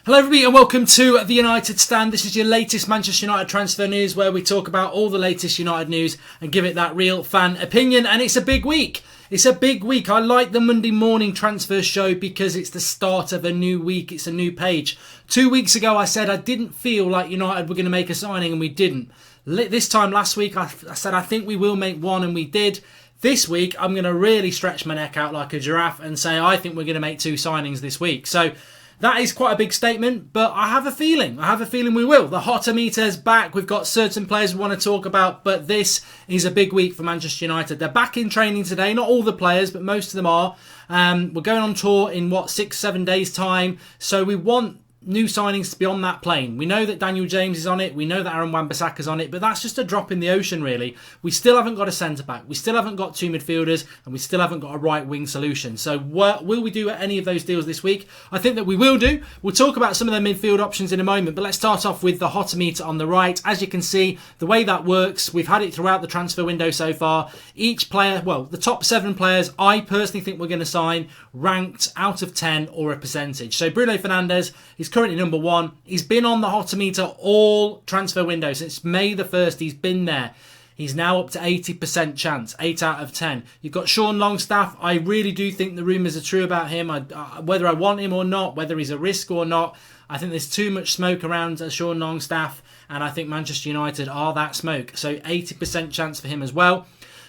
Hello everybody and welcome to The United Stand. This is your latest Manchester United transfer news where we talk about all the latest United news and give it that real fan opinion. And it's a big week. It's a big week. I like the Monday morning transfer show because it's the start of a new week. It's a new page. 2 weeks ago I said I didn't feel like United were going to make a signing and we didn't. This time last week I said I think we will make one and we did. This week I'm going to really stretch my neck out like a giraffe and say I think we're going to make 2 signings this week. So that is quite a big statement, but I have a feeling we will. The hotter meter's back. We've got certain players we want to talk about, but this is a big week for Manchester United. They're back in training today. Not all the players, but most of them are. We're going on tour in, 6-7 days' time. So we want new signings to be on that plane. We know that Daniel James is on it. We know that Aaron Wan-Bissaka's on it, but that's just a drop in the ocean, really. We still haven't got a centre-back. We still haven't got 2 midfielders, and we still haven't got a right-wing solution. So will we do any of those deals this week? I think that we will do. We'll talk about some of the midfield options in a moment, but let's start off with the hotter meter on the right. As you can see, the way that works, we've had it throughout the transfer window so far. Each player, well, the top 7 players, I personally think we're going to sign ranked out of 10 or a percentage. So Bruno Fernandes is currently number 1. He's been on the hotter meter all transfer window since May the 1st. He's been there. He's now up to 80% chance, 8 out of 10. You've got Sean Longstaff. I really do think the rumours are true about him. Whether I want him or not, whether he's a risk or not, I think there's too much smoke around Sean Longstaff, and I think Manchester United are that smoke. So 80% chance for him as well.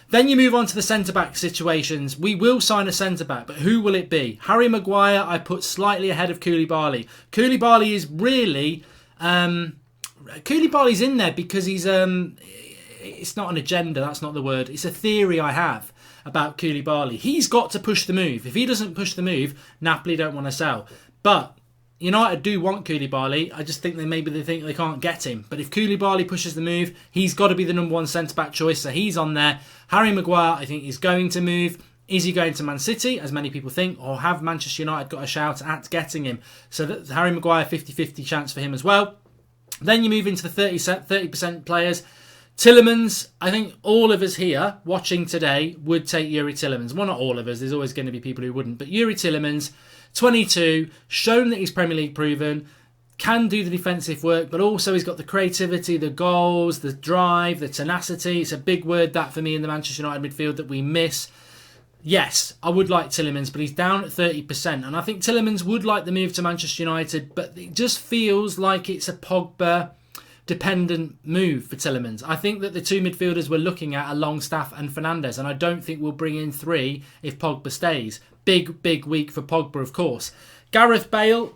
Then you move on to the centre-back situations. We will sign a centre-back, but who will it be? Harry Maguire, I put slightly ahead of Koulibaly. Koulibaly is really... Koulibaly's in there because he's... it's not an agenda, that's not the word. It's a theory I have about Koulibaly. He's got to push the move. If he doesn't push the move, Napoli don't want to sell. But United do want Koulibaly. I just think they think they can't get him. But if Koulibaly pushes the move, he's got to be the number 1 centre-back choice. So he's on there. Harry Maguire, I think, is going to move. Is he going to Man City, as many people think? Or have Manchester United got a shout at getting him? So that Harry Maguire, 50-50 chance for him as well. Then you move into the 30% players. Tielemans, I think all of us here watching today would take Youri Tielemans. Well, not all of us. There's always going to be people who wouldn't. But Youri Tielemans, 22, shown that he's Premier League proven, can do the defensive work, but also he's got the creativity, the goals, the drive, the tenacity. It's a big word, that, for me, in the Manchester United midfield that we miss. Yes, I would like Tielemans, but he's down at 30%. And I think Tielemans would like the move to Manchester United, but it just feels like it's a Pogba-dependent move for Tielemans. I think that the 2 midfielders we're looking at are Longstaff and Fernandes, and I don't think we'll bring in 3 if Pogba stays. Big week for Pogba, of course. Gareth Bale...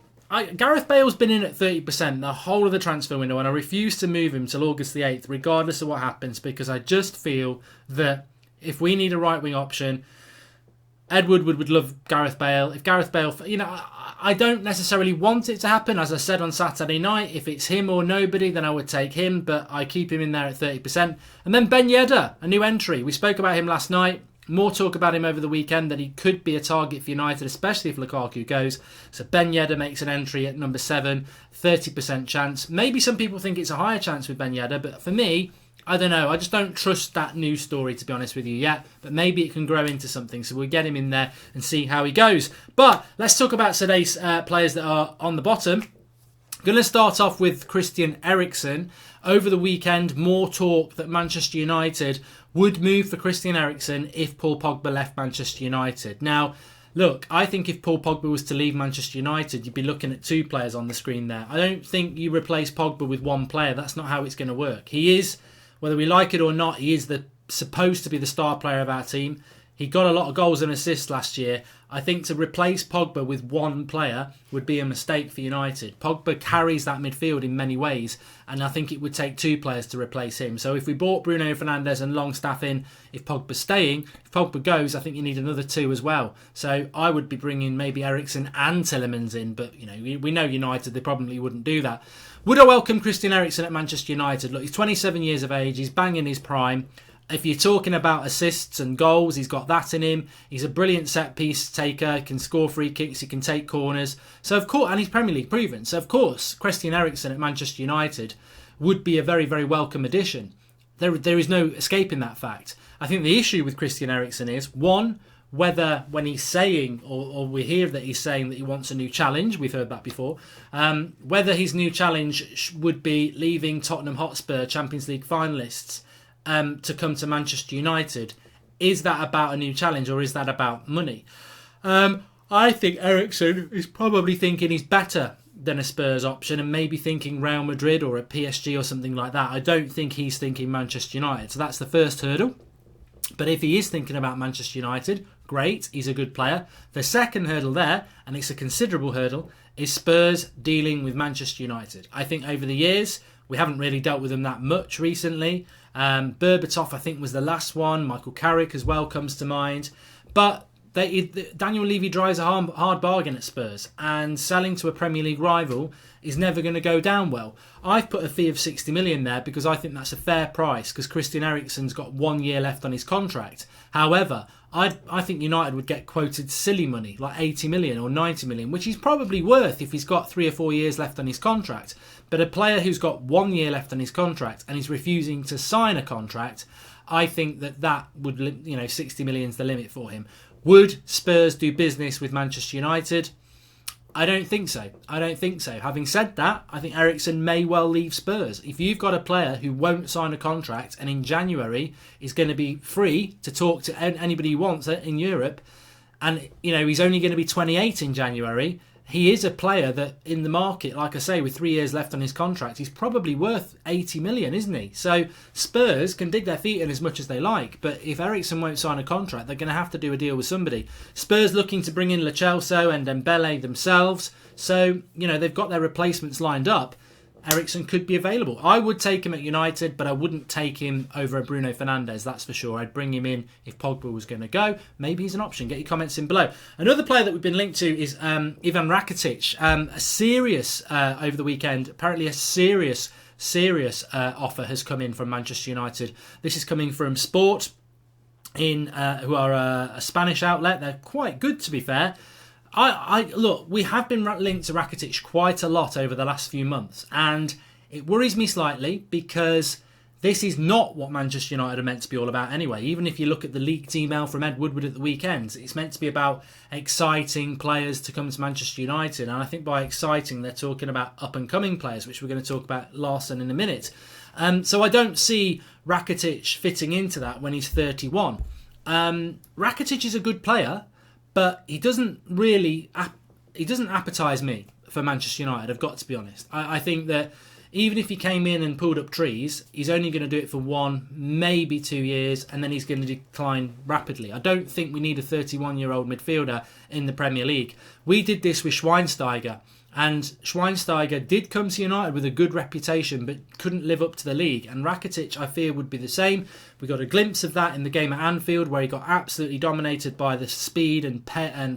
Gareth Bale's been in at 30% the whole of the transfer window, and I refuse to move him till August the 8th, regardless of what happens, because I just feel that if we need a right-wing option, Ed Woodward would love Gareth Bale. If Gareth Bale... I don't necessarily want it to happen. As I said on Saturday night, if it's him or nobody, then I would take him, but I keep him in there at 30%. And then Ben Yedder, a new entry. We spoke about him last night. More talk about him over the weekend, that he could be a target for United, especially if Lukaku goes. So Ben Yedder makes an entry at number 7, 30% chance. Maybe some people think it's a higher chance with Ben Yedder, but for me, I don't know. I just don't trust that news story, to be honest with you, yet. But maybe it can grow into something, so we'll get him in there and see how he goes. But let's talk about today's players that are on the bottom. I'm going to start off with Christian Eriksen. Over the weekend, more talk that Manchester United would move for Christian Eriksen if Paul Pogba left Manchester United. Now, look, I think if Paul Pogba was to leave Manchester United, you'd be looking at 2 players on the screen there. I don't think you replace Pogba with 1 player. That's not how it's going to work. He is, whether we like it or not, he is supposed to be the star player of our team. He got a lot of goals and assists last year. I think to replace Pogba with 1 player would be a mistake for United. Pogba carries that midfield in many ways, and I think it would take 2 players to replace him. So if we bought Bruno Fernandes and Longstaff in, if Pogba's staying, if Pogba goes, I think you need another 2 as well. So I would be bringing maybe Eriksen and Tielemans in, but we know United, they probably wouldn't do that. Would I welcome Christian Eriksen at Manchester United? Look, he's 27 years of age, he's banging his prime. If you're talking about assists and goals, he's got that in him. He's a brilliant set-piece taker, can score free kicks, he can take corners. So of course, and he's Premier League proven. So of course, Christian Eriksen at Manchester United would be a very, very welcome addition. There is no escaping that fact. I think the issue with Christian Eriksen is, 1, whether when he's saying, or we hear that he's saying that he wants a new challenge, we've heard that before, whether his new challenge would be leaving Tottenham Hotspur, Champions League finalists, to come to Manchester United. Is that about a new challenge, or is that about money? I think Erickson is probably thinking he's better than a Spurs option, and maybe thinking Real Madrid or a PSG or something like that. I don't think he's thinking Manchester United. So that's the first hurdle. But if he is thinking about Manchester United, great, he's a good player. The second hurdle there, and it's a considerable hurdle, is Spurs dealing with Manchester United. I think over the years, we haven't really dealt with them that much recently. Berbatov, I think, was the last one. Michael Carrick as well comes to mind. But Daniel Levy drives a hard bargain at Spurs, and selling to a Premier League rival is never going to go down well. I've put a fee of 60 million there because I think that's a fair price, because Christian Eriksen's got 1 year left on his contract. However, I think United would get quoted silly money, like 80 million or 90 million, which he's probably worth if he's got 3 or 4 years left on his contract. But a player who's got 1 year left on his contract and is refusing to sign a contract, I think that would, 60 million is the limit for him. Would Spurs do business with Manchester United? I don't think so. Having said that, I think Erickson may well leave Spurs. If you've got a player who won't sign a contract and in January is going to be free to talk to anybody he wants in Europe, and he's only going to be 28 in January, he is a player that in the market, like I say, with 3 years left on his contract, he's probably worth 80 million, isn't he? So Spurs can dig their feet in as much as they like, but if Erickson won't sign a contract, they're going to have to do a deal with somebody. Spurs looking to bring in Lo Celso and Dembele themselves, so they've got their replacements lined up. Erickson could be available. I would take him at United, but I wouldn't take him over a Bruno Fernandes, that's for sure. I'd bring him in if Pogba was going to go. Maybe he's an option. Get your comments in below. Another player that we've been linked to is Ivan Rakitic. A serious, over the weekend, apparently a serious offer has come in from Manchester United. This is coming from Sport, who are a Spanish outlet. They're quite good, to be fair. Look, we have been linked to Rakitic quite a lot over the last few months, and it worries me slightly because this is not what Manchester United are meant to be all about anyway. Even if you look at the leaked email from Ed Woodward at the weekend, it's meant to be about exciting players to come to Manchester United, and I think by exciting they're talking about up-and-coming players, which we're going to talk about Larson in a minute. So I don't see Rakitic fitting into that when he's 31. Rakitic is a good player, but he doesn't appetise me for Manchester United, I've got to be honest. I think that even if he came in and pulled up trees, he's only going to do it for 1, maybe 2 years, and then he's going to decline rapidly. I don't think we need a 31-year-old midfielder in the Premier League. We did this with Schweinsteiger, and Schweinsteiger did come to United with a good reputation, but couldn't live up to the league. And Rakitic, I fear, would be the same. We got a glimpse of that in the game at Anfield, where he got absolutely dominated by the speed and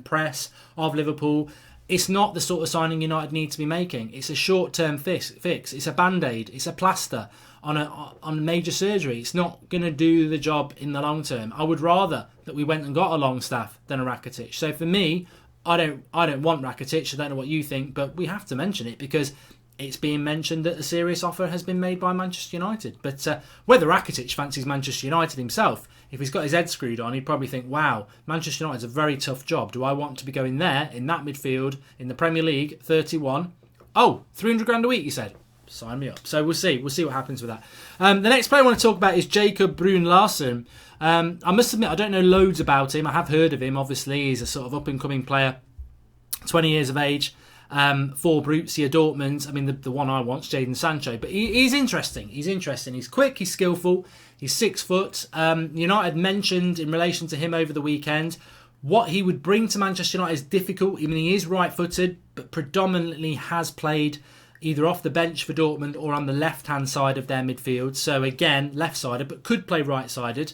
press of Liverpool. It's not the sort of signing United need to be making. It's a short-term fix. It's a band-aid. It's a plaster on major surgery. It's not going to do the job in the long term. I would rather that we went and got a Longstaff than a Rakitic. So for me, I don't want Rakitic. I don't know what you think, but we have to mention it because it's being mentioned that a serious offer has been made by Manchester United. But whether Rakitic fancies Manchester United himself, if he's got his head screwed on, he'd probably think, wow, Manchester United's a very tough job. Do I want to be going there in that midfield in the Premier League, 31? Oh, 300 grand a week, you said. Sign me up. So we'll see. We'll see what happens with that. The next player I want to talk about is Jacob Bruin Larson. I must admit, I don't know loads about him. I have heard of him, obviously. He's a sort of up-and-coming player, 20 years of age, for Borussia Dortmund. I mean, the one I want is Jadon Sancho. But he's interesting. He's quick, he's skillful, he's 6 foot. United mentioned in relation to him over the weekend what he would bring to Manchester United is difficult. I mean, he is right-footed, but predominantly has played either off the bench for Dortmund or on the left-hand side of their midfield. So again, left-sided, but could play right-sided.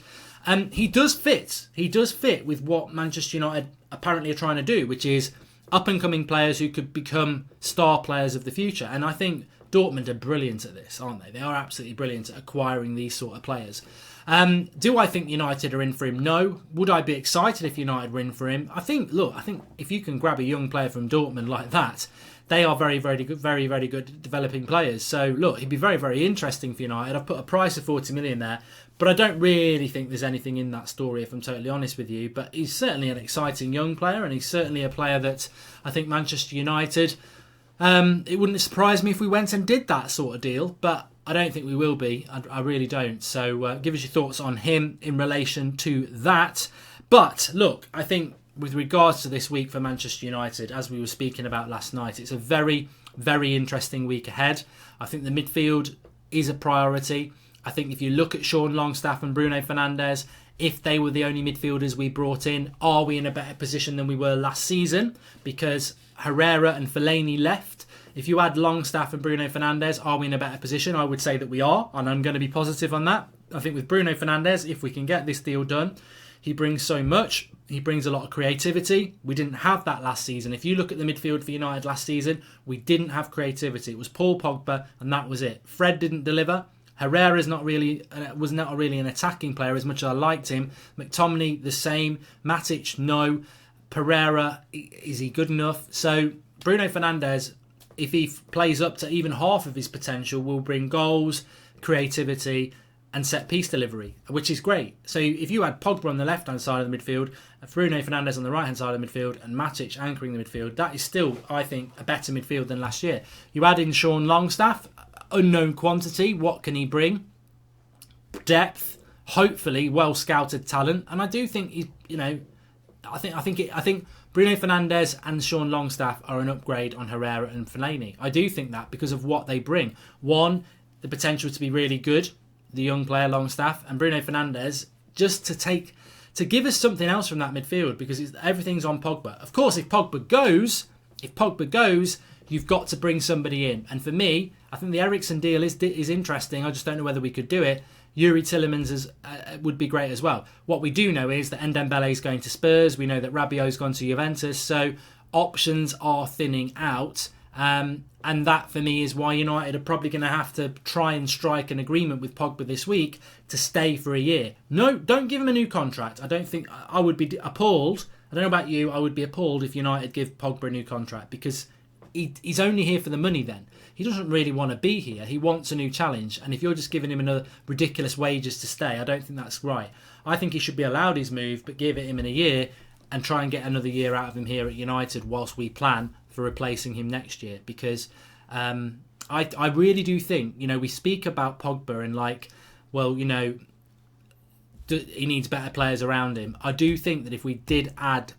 He does fit. He does fit with what Manchester United apparently are trying to do, which is up-and-coming players who could become star players of the future. And I think Dortmund are brilliant at this, aren't they? They are absolutely brilliant at acquiring these sort of players. Do I think United are in for him? No. Would I be excited if United were in for him? I think if you can grab a young player from Dortmund like that, they are very, very good, very, very good at developing players. So look, he'd be very, very interesting for United. I've put a price of 40 million there, but I don't really think there's anything in that story, if I'm totally honest with you. But he's certainly an exciting young player, and he's certainly a player that I think Manchester United, it wouldn't surprise me if we went and did that sort of deal, but I don't think we will be. I really don't. So give us your thoughts on him in relation to that. But look, I think with regards to this week for Manchester United, as we were speaking about last night, it's a very, very interesting week ahead. I think the midfield is a priority. I think if you look at Sean Longstaff and Bruno Fernandes, if they were the only midfielders we brought in, are we in a better position than we were last season? Because Herrera and Fellaini left. If you add Longstaff and Bruno Fernandes, are we in a better position? I would say that we are, and I'm going to be positive on that. I think with Bruno Fernandes, if we can get this deal done, he brings so much. He brings a lot of creativity. We didn't have that last season. If you look at the midfield for United last season, we didn't have creativity. It was Paul Pogba, and that was it. Fred didn't deliver. Herrera was not really an attacking player as much as I liked him. McTominay, the same. Matic, no. Pereira, is he good enough? So Bruno Fernandes, if he plays up to even half of his potential, will bring goals, creativity, and set-piece delivery, which is great. So if you had Pogba on the left-hand side of the midfield, Bruno Fernandes on the right-hand side of the midfield, and Matic anchoring the midfield, that is still, I think, a better midfield than last year. You add in Sean Longstaff, unknown quantity. What can he bring? Depth, hopefully well-scouted talent, and I do think he's, I think Bruno Fernandes and Sean Longstaff are an upgrade on Herrera and Fellaini. I do think that because of what they bring. One, the potential to be really good, the young player Longstaff, and Bruno Fernandes just to give us something else from that midfield, because everything's on Pogba. Of course, if Pogba goes, you've got to bring somebody in. And for me, I think the Erickson deal is interesting. I just don't know whether we could do it. Yuri Tillemans would be great as well. What we do know is that Ndombele is going to Spurs. We know that Rabiot's gone to Juventus. So options are thinning out. And that, for me, is why United are probably going to have to try and strike an agreement with Pogba this week to stay for a year. No, don't give him a new contract. I would be appalled. I don't know about you. I would be appalled if United give Pogba a new contract, because he's only here for the money then. He doesn't really want to be here. He wants a new challenge. And if you're just giving him another ridiculous wages to stay, I don't think that's right. I think he should be allowed his move, but give it him in a year and try and get another year out of him here at United whilst we plan for replacing him next year. Because I really do think, we speak about Pogba and he needs better players around him. I do think that if we did add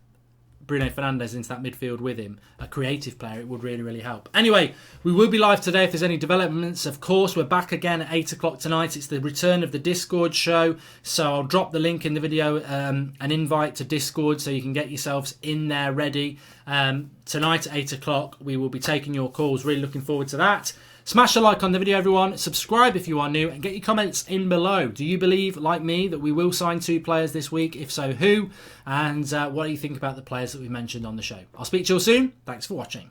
Bruno Fernandes into that midfield with him, a creative player, it would really, really help. Anyway, we will be live today if there's any developments. Of course, we're back again at 8 o'clock tonight. It's the return of the Discord show. So I'll drop the link in the video, an invite to Discord, so you can get yourselves in there ready. Tonight at 8 o'clock, we will be taking your calls. Really looking forward to that. Smash a like on the video, everyone. Subscribe if you are new, and get your comments in below. Do you believe, like me, that we will sign 2 players this week? If so, who? And what do you think about the players that we mentioned on the show? I'll speak to you all soon. Thanks for watching.